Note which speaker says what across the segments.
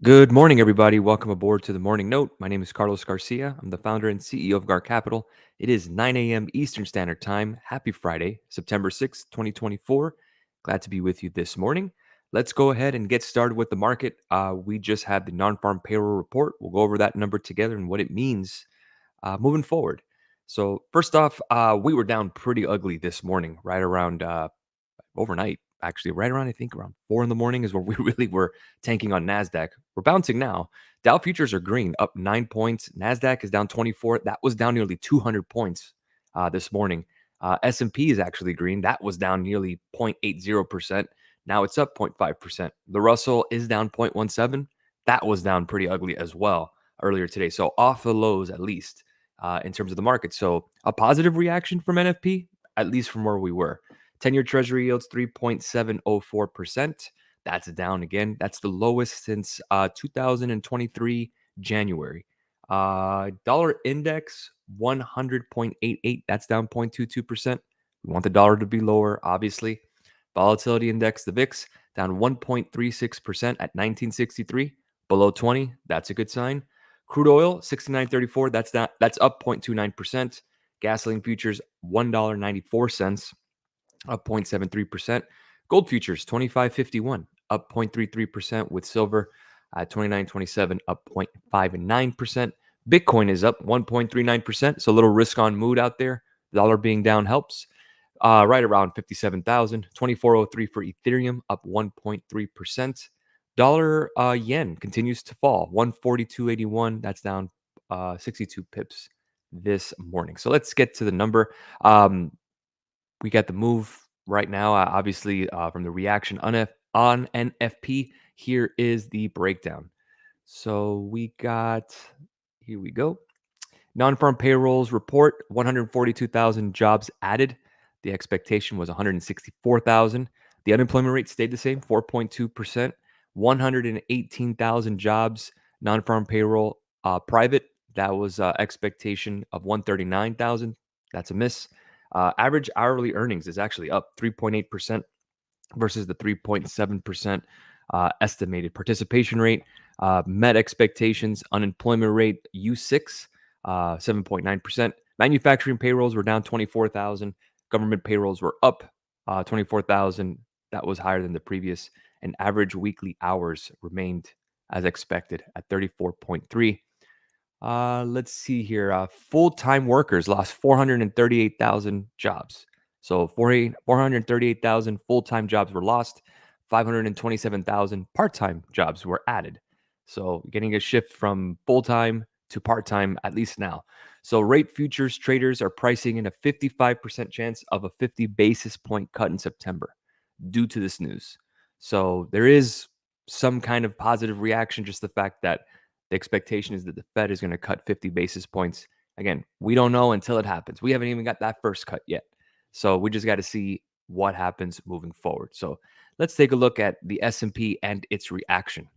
Speaker 1: Good morning, everybody. Welcome aboard to the Morning Note. My name is Carlos Garcia. I'm the founder and CEO of Gar Capital. It is 9 a.m. Eastern Standard Time. Happy Friday, September 6th, 2024. Glad to be with you this morning. Let's go ahead and get started with the market. We just had the non farm payroll report. We'll go over that number together and what it means moving forward. So, first off, we were down pretty ugly this morning, right around overnight, actually, right around, I think, around 4 in the morning is where we really were tanking on NASDAQ. We're bouncing now. Dow futures are green, up 9 points. NASDAQ is down 24. That was down nearly 200 points this morning. S&P is actually green. That was down nearly 0.80%. Now it's up 0.5%. The Russell is down 0.17. That was down pretty ugly as well earlier today. So off the lows, at least, in terms of the market. So a positive reaction from NFP, at least from where we were. 10-year Treasury yields 3.704%. That's down again. That's the lowest since 2023 January. Dollar index 100.88. That's down 0.22%. We want the dollar to be lower, obviously. Volatility index, the VIX, down 1.36% at 1963. Below 20, that's a good sign. Crude oil 69.34. That's up 0.29%. Gasoline futures $1.94, up 0.73%. Gold futures 25.51, up 0.33%, with silver at 29.27, up 0.59%. Bitcoin is up 1.39%. So a little risk on mood out there. The dollar being down helps. Right around 57,000. 2403 for Ethereum, up 1.3%. Dollar yen continues to fall. 142.81. That's down 62 pips this morning. So let's get to the number. We got the move right now, obviously, from the reaction on NFP. Here is the breakdown. So we got, here we go. Non-farm payrolls report, 142,000 jobs added. The expectation was 164,000. The unemployment rate stayed the same, 4.2%. 118,000 jobs, non-farm payroll, private. That was expectation of 139,000. That's a miss. Average hourly earnings is actually up 3.8% versus the 3.7% estimated. Participation rate met expectations. Unemployment rate U6, 7.9%. Manufacturing payrolls were down 24,000. Government payrolls were up 24,000. That was higher than the previous. And average weekly hours remained as expected at 34.3. Let's see here. Full-time workers lost 438,000 jobs. So 438,000 full-time jobs were lost. 527,000 part-time jobs were added. So getting a shift from full-time to part-time, at least now. So rate futures traders are pricing in a 55% chance of a 50 basis point cut in September due to this news. So there is some kind of positive reaction, just the fact that the expectation is that the Fed is going to cut 50 basis points. Again, we don't know until it happens. We haven't even got that first cut yet. So we just got to see what happens moving forward. So let's take a look at the S&P and its reaction.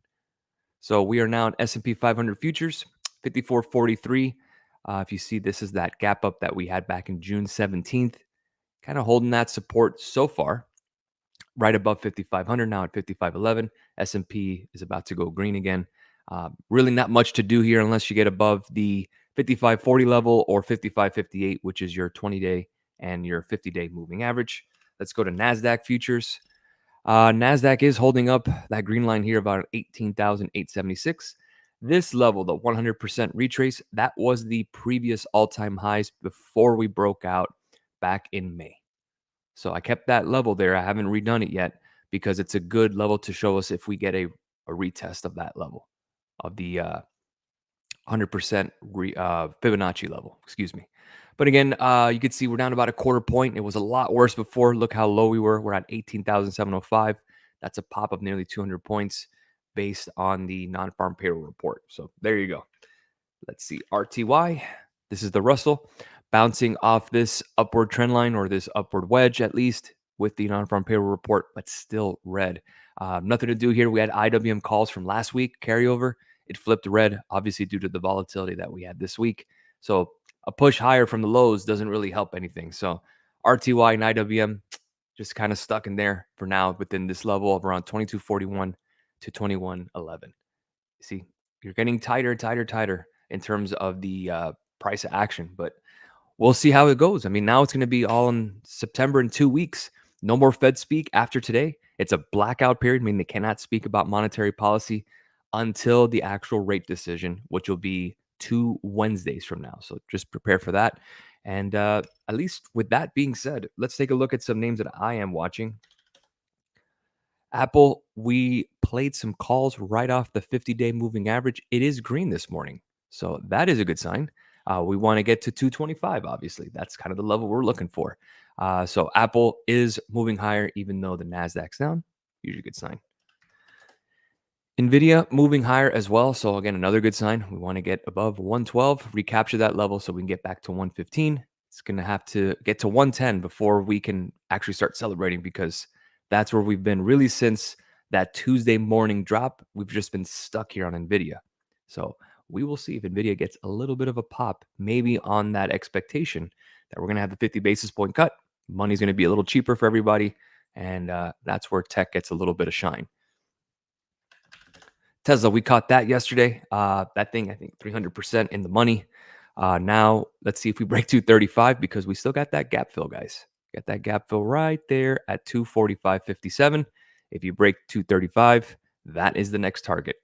Speaker 1: So we are now in S&P 500 futures, 54.43. If you see, this is that gap up that we had back in June 17th, kind of holding that support so far, right above 5,500, now at 55.11. S&P is about to go green again. Really not much to do here unless you get above the 55.40 level or 55.58, which is your 20-day and your 50-day moving average. Let's go to NASDAQ futures. NASDAQ is holding up that green line here about 18,876. This level, the 100% retrace, that was the previous all-time highs before we broke out back in May. So I kept that level there. I haven't redone it yet because it's a good level to show us if we get a retest of that level, of the 100% Fibonacci level, excuse me. But again, you can see we're down about a quarter point. It was a lot worse before. Look how low we were. We're at 18,705. That's a pop of nearly 200 points based on the non-farm payroll report. So there you go. Let's see, RTY. This is the Russell bouncing off this upward trend line, or this upward wedge at least, with the non-farm payroll report, but still red. Nothing to do here. We had IWM calls from last week carryover. It flipped red, obviously due to the volatility that we had this week. So a push higher from the lows doesn't really help anything. So RTY and IWM just kind of stuck in there for now within this level of around 22.41 to 21.11. See, you're getting tighter, tighter, tighter in terms of the price of action, but we'll see how it goes. I mean, now it's going to be all in September in 2 weeks. No more Fed speak after today. It's a blackout period, meaning they cannot speak about monetary policy until the actual rate decision, which will be 2 Wednesdays from now. So just prepare for that. And at least with that being said, let's take a look at some names that I am watching. Apple, we played some calls right off the 50-day moving average. It is green this morning. So that is a good sign. We want to get to 225, obviously. That's kind of the level we're looking for. So Apple is moving higher, even though the NASDAQ's down. Usually a good sign. NVIDIA moving higher as well. So again, another good sign. We want to get above 112, recapture that level so we can get back to 115. It's going to have to get to 110 before we can actually start celebrating, because that's where we've been really since that Tuesday morning drop. We've just been stuck here on NVIDIA. So we will see if NVIDIA gets a little bit of a pop, maybe on that expectation that we're going to have the 50 basis point cut. Money's going to be a little cheaper for everybody. And that's where tech gets a little bit of shine. Tesla, we caught that yesterday. That thing, I think 300% in the money. Now, let's see if we break 235, because we still got that gap fill, guys. Got that gap fill right there at 245.57. If you break 235, that is the next target,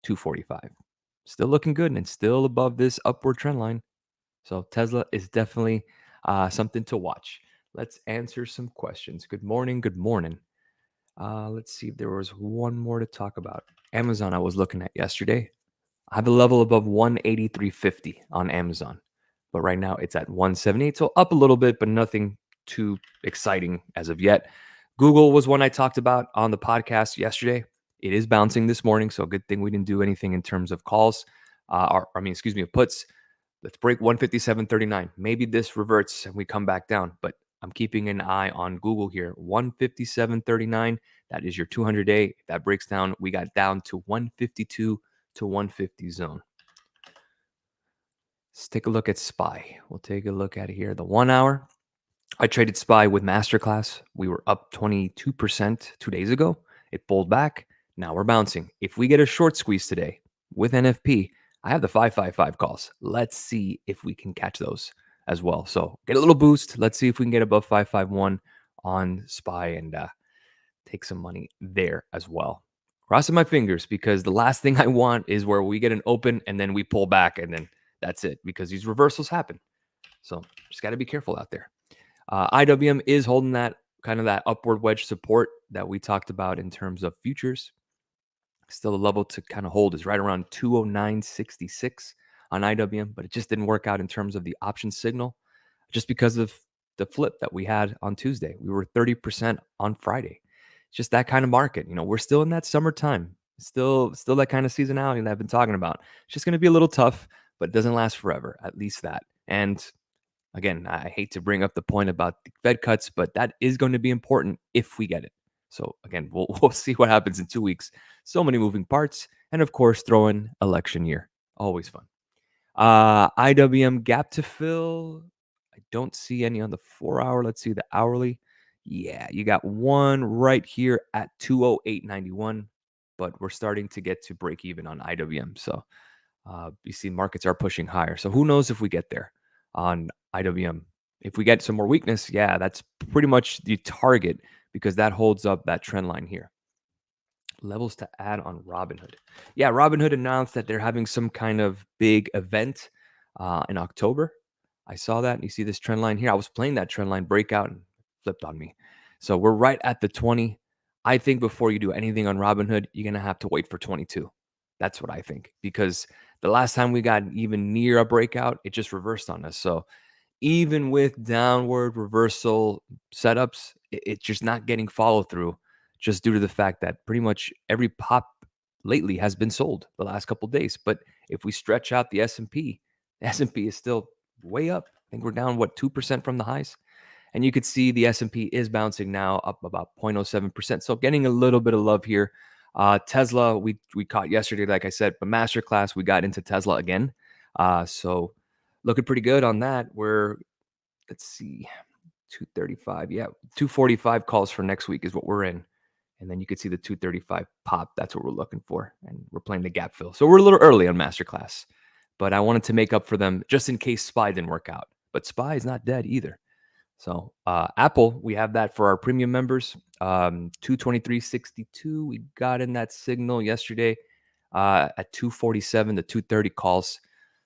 Speaker 1: 245. Still looking good and still above this upward trend line. So Tesla is definitely something to watch. Let's answer some questions. Good morning. Good morning. Let's see if there was one more to talk about. Amazon, I was looking at yesterday. I have a level above 183.50 on Amazon, but right now it's at 178. So up a little bit, but nothing too exciting as of yet. Google was one I talked about on the podcast yesterday. It is bouncing this morning, so good thing we didn't do anything in terms of calls. Of puts. Let's break 157.39. Maybe this reverts and we come back down, but I'm keeping an eye on Google here. 157.39. That is your 200-day. If that breaks down, we got down to 152 to 150 zone. Let's take a look at SPY. We'll take a look at it here. The 1 hour. I traded SPY with Masterclass. We were up 22% 2 days ago. It pulled back. Now we're bouncing. If we get a short squeeze today with NFP, I have the 555 calls. Let's see if we can catch those as well. So get a little boost. Let's see if we can get above 551 on SPY and take some money there as well. Crossing my fingers, because the last thing I want is where we get an open and then we pull back and then that's it, because these reversals happen. So just got to be careful out there. IWM is holding that kind of that upward wedge support that we talked about in terms of futures. Still a level to kind of hold is right around 209.66 on IWM, but it just didn't work out in terms of the option signal, just because of the flip that we had on Tuesday. We were 30% on Friday. It's just that kind of market. We're still in that summertime. Still that kind of seasonality that I've been talking about. It's just going to be a little tough, but it doesn't last forever, at least that. And again, I hate to bring up the point about the Fed cuts, but that is going to be important if we get it. So again, we'll see what happens in 2 weeks. So many moving parts, and of course, throw in election year. Always fun. IWM gap to fill. I don't see any on the 4 hour. Let's see the hourly. Yeah, you got one right here at 208.91, but we're starting to get to break even on IWM. So you see markets are pushing higher. So who knows if we get there on IWM. If we get some more weakness, yeah, that's pretty much the target, because that holds up that trend line here. Levels to add on Robinhood. Yeah, Robinhood announced that they're having some kind of big event in October. I saw that. And you see this trend line here. I was playing that trend line breakout and flipped on me. So we're right at the 20. I think before you do anything on Robinhood, you're going to have to wait for 22. That's what I think, because the last time we got even near a breakout, it just reversed on us. So even with downward reversal setups, it's just not getting follow through, just due to the fact that pretty much every pop lately has been sold the last couple of days. But if we stretch out the S&P, the S&P is still way up. I think we're down 2% from the highs. And you could see the S&P is bouncing now up about 0.07%. So getting a little bit of love here. Tesla, we caught yesterday, like I said, but Masterclass, we got into Tesla again. So looking pretty good on that. Let's see, 235. Yeah, 245 calls for next week is what we're in. And then you could see the 235 pop. That's what we're looking for. And we're playing the gap fill. So we're a little early on Masterclass, but I wanted to make up for them just in case SPY didn't work out. But SPY is not dead either. So Apple, we have that for our premium members. 223.62. We got in that signal yesterday at 247 to 230 calls.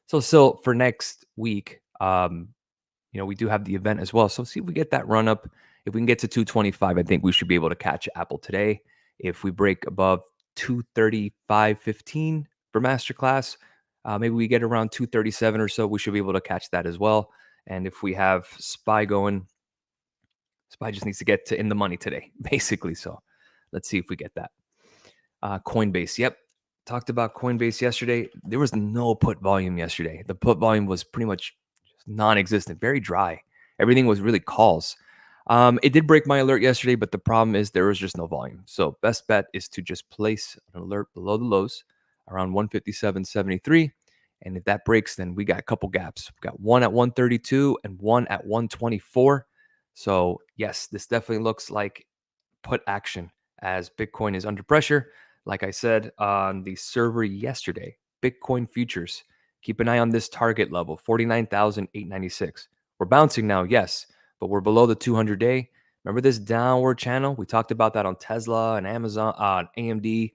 Speaker 1: So still for next week, we do have the event as well. So see if we get that run up. If we can get to 225, I think we should be able to catch Apple today. If we break above 235.15 for Masterclass, maybe we get around 237 or so. We should be able to catch that as well. And if we have SPY going, SPY just needs to get to in the money today, basically. So let's see if we get that. Coinbase, yep. Talked about Coinbase yesterday. There was no put volume yesterday. The put volume was pretty much non-existent, very dry. Everything was really calls. It did break my alert yesterday, but the problem is there was just no volume. So best bet is to just place an alert below the lows around 157.73. And if that breaks, then we got a couple gaps. We got one at 132 and one at 124. So yes, this definitely looks like put action as Bitcoin is under pressure. Like I said on the server yesterday, Bitcoin futures, keep an eye on this target level, 49,896. We're bouncing now, yes, but we're below the 200-day. Remember this downward channel? We talked about that on Tesla and Amazon, AMD.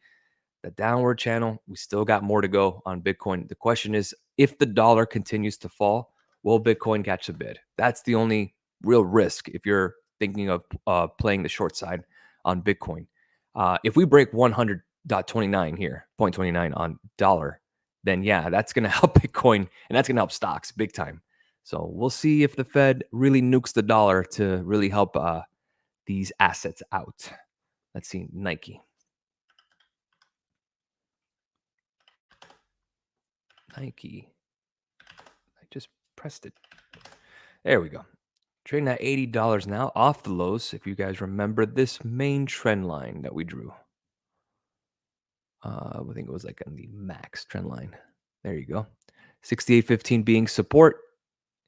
Speaker 1: The downward channel, we still got more to go on Bitcoin. The question is, if the dollar continues to fall, will Bitcoin catch a bid? That's the only real risk if you're thinking of playing the short side on Bitcoin. If we break 100.29 here, 0.29 on dollar, then yeah, that's going to help Bitcoin and that's going to help stocks big time. So we'll see if the Fed really nukes the dollar to really help these assets out. Let's see, Nike. Nike. I just pressed it. There we go. Trading at $80 now off the lows. If you guys remember this main trend line that we drew. I think it was like on the max trend line. There you go. 68.15 being support.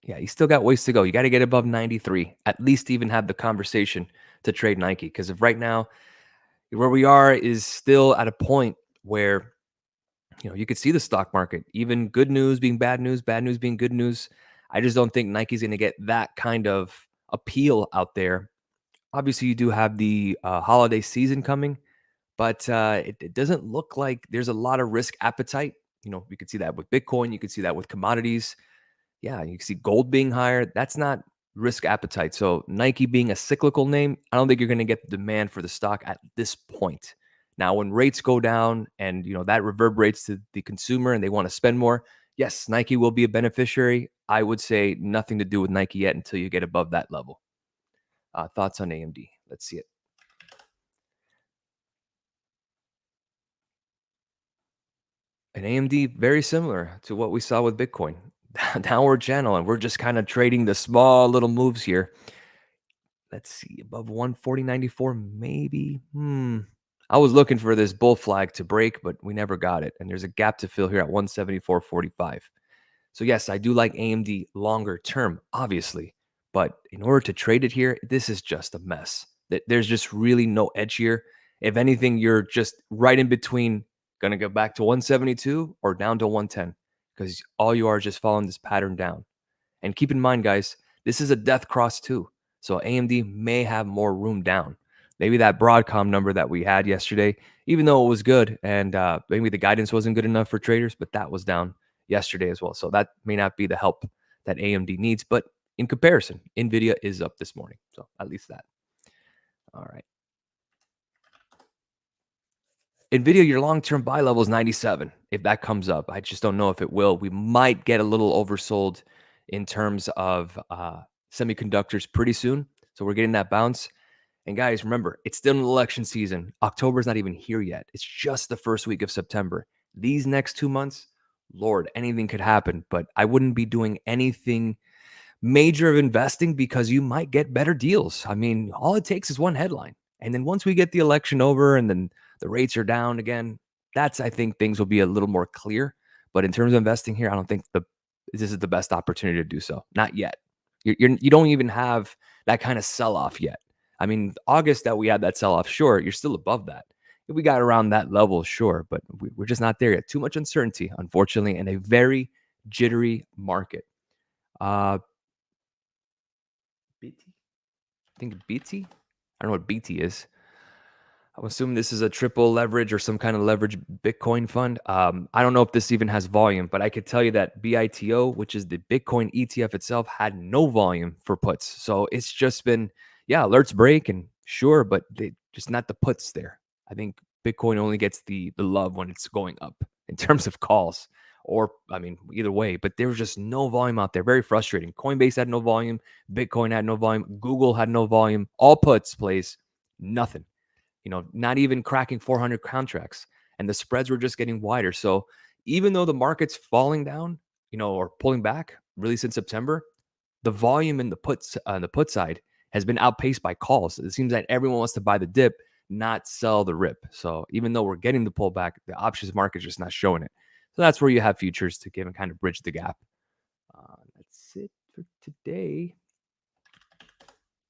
Speaker 1: Yeah, you still got ways to go. You got to get above 93. At least even have the conversation to trade Nike. Because if right now, where we are is still at a point where you could see the stock market, even good news being bad news being good news. I just don't think Nike's going to get that kind of appeal out there. Obviously, you do have the holiday season coming, but it doesn't look like there's a lot of risk appetite. You could see that with Bitcoin. You could see that with commodities. Yeah, you can see gold being higher. That's not risk appetite. So Nike being a cyclical name, I don't think you're going to get the demand for the stock at this point. Now, when rates go down and that reverberates to the consumer and they want to spend more, yes, Nike will be a beneficiary. I would say nothing to do with Nike yet until you get above that level. Thoughts on AMD? Let's see it. And AMD, very similar to what we saw with Bitcoin. Downward channel, and we're just kind of trading the small little moves here. Let's see, above 140.94, maybe. I was looking for this bull flag to break, but we never got it. And there's a gap to fill here at 174.45. So yes, I do like AMD longer term, obviously. But in order to trade it here, this is just a mess. There's just really no edge here. If anything, you're just right in between, going to go back to 172 or down to 110, because all you are is just following this pattern down. And keep in mind, guys, this is a death cross too. So AMD may have more room down. Maybe that Broadcom number that we had yesterday, even though it was good and maybe the guidance wasn't good enough for traders, but that was down yesterday as well. So that may not be the help that AMD needs. But in comparison, NVIDIA is up this morning. So at least that. All right. NVIDIA, your long-term buy level is 97. If that comes up, I just don't know if it will. We might get a little oversold in terms of semiconductors pretty soon. So we're getting that bounce. And guys, remember, it's still an election season. October's not even here yet. It's just the first week of September. These next 2 months, Lord, anything could happen. But I wouldn't be doing anything major of investing because you might get better deals. I mean, all it takes is one headline. And then once we get the election over and then the rates are down again, I think things will be a little more clear. But in terms of investing here, I don't think this is the best opportunity to do so. Not yet. You don't even have that kind of sell off yet. I mean, August that we had that sell off, sure, you're still above that. If we got around that level, sure, but we're just not there yet. Too much uncertainty, unfortunately, and a very jittery market. Uh, BT, I think BT. I don't know what BT is. I'm assuming this is a triple leverage or some kind of leverage Bitcoin fund. I don't know if this even has volume, but I could tell you that BITO, which is the Bitcoin ETF itself, had no volume for puts. So it's just been, yeah, alerts break and sure, but they just not the puts there. I think Bitcoin only gets the love when it's going up in terms of calls, or I mean, either way. But there was just no volume out there. Very frustrating. Coinbase had no volume. Bitcoin had no volume. Google had no volume. All puts plays, nothing, not even cracking 400 contracts, and the spreads were just getting wider. So even though the market's falling down, or pulling back really since September, the volume in the puts on the put side has been outpaced by calls. It seems that everyone wants to buy the dip, not sell the rip. So even though we're getting the pullback, the options market is just not showing it. So that's where you have futures to give and kind of bridge the gap. That's it for today.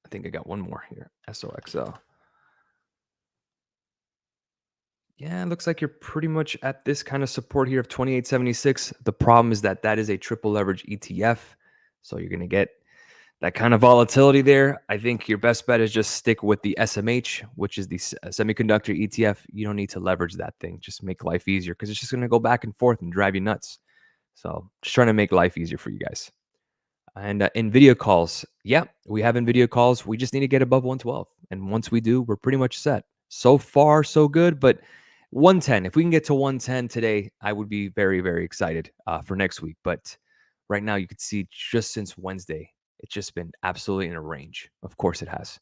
Speaker 1: I think I got one more here. SOXL. Yeah, it looks like you're pretty much at this kind of support here of 28.76. The problem is that that is a triple leverage ETF. So you're going to get that kind of volatility there. I think your best bet is just stick with the SMH, which is the semiconductor ETF. You don't need to leverage that thing. Just make life easier because it's just going to go back and forth and drive you nuts. So just trying to make life easier for you guys. And in video calls, yeah, we have in video calls. We just need to get above 112. And once we do, we're pretty much set. So far, so good. But 110, if we can get to 110 today, I would be very, very excited for next week. But right now, you could see just since Wednesday, it's just been absolutely in a range. Of course, it has.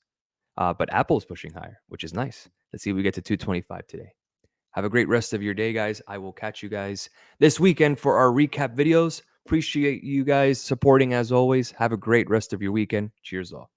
Speaker 1: But Apple is pushing higher, which is nice. Let's see if we get to 225 today. Have a great rest of your day, guys. I will catch you guys this weekend for our recap videos. Appreciate you guys supporting as always. Have a great rest of your weekend. Cheers all.